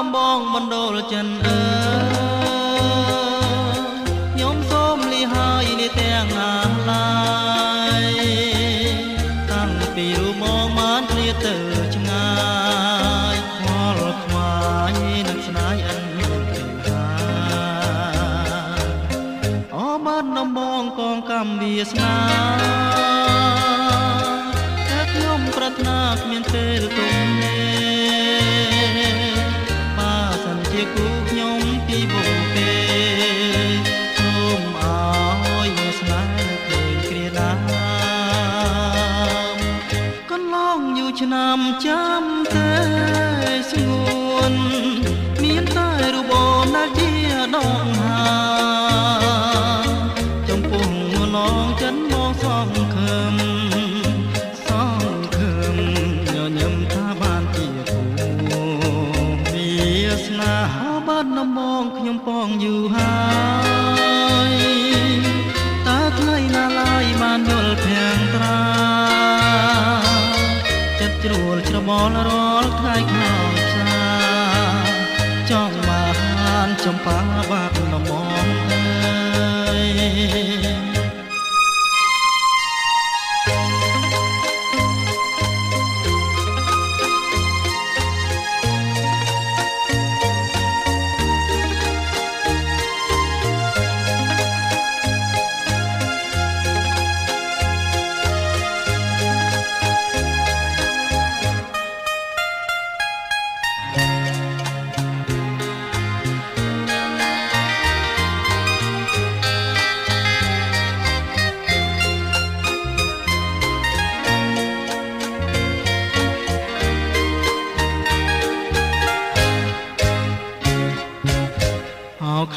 ដំបងបណ្ដូលចិនខ្ញុំសូមលីហើយលាទាំងណាឡើយតាំងពីរូបមកបានគ្នាទៅឆ្ងាយខ្វល់ខ្វាយនឹងស្នេហ៍អិនអូបានដំបងកងកម្មវាសនាតែខ្ញុំប្រាថ្នាគ្មានពេលទុំបើសិនជាគូខ្ញុំពីវងទេសូមអើយវាសនាឃើញគ្រាដើមកន្លងយូរឆ្នាំចាំតែស្ងួនមានតែរូបអូនដែលជាដងហាចិនមកសងខឹមញញឹមថាបានជាគូវាសនាបាត់ដំបងខ្ញុំពងយូរហើយតើថ្លៃណាឡើយបានយល់ភាំងត្រាចិត្តជ្រួលច្របល់រាល់ថ្ងៃខោផ្សាចង់បានចំប៉ាបាត់ដំបង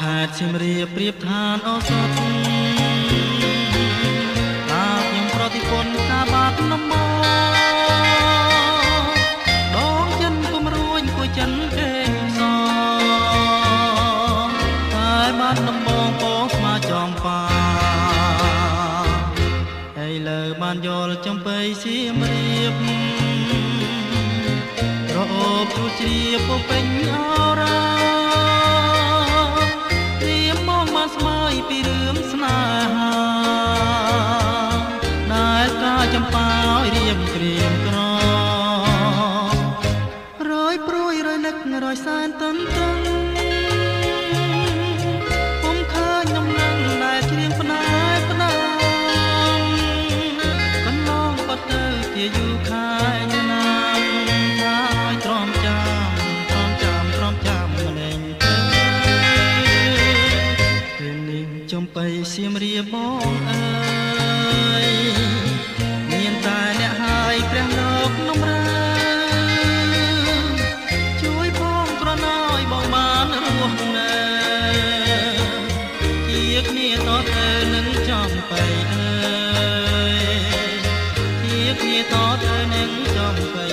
ខេត្តសៀមរាបប្រៀបឋានឱសថខ្ញុំប្រតិពន្ធការបាត់ដំបងដងចិនគុំរួញគួយចិនគេសតែបាត់ដំបងពងស្មាចំប៉ាឥឡូវបានយល់ចំបៃសៀមរាបរអូបជួជ្រាបពុពេញអរ៉ាស្មើពីរឿងស្នេហាដែលកាចំប៉ាឲ្យរៀមក្រៀមក្ររយព្រួយរយនឹករយសែនតន្ទឹងពុំឃើញដំណឹងដែលច្រៀងផ្នែកផ្ដាំកន្លងបាត់ទៅជាយូរខែណាំថាឲ្យទ្រាំចាំចំបៃសៀមរាបបងអើយមានតែអ្នកហើយព្រះលោកនំរើជួយផងប្រណោយបងបានរស់នៅជាគ្នាតទៅនឹងចំបៃអើយជាគ្នាតទៅនឹងចំបៃ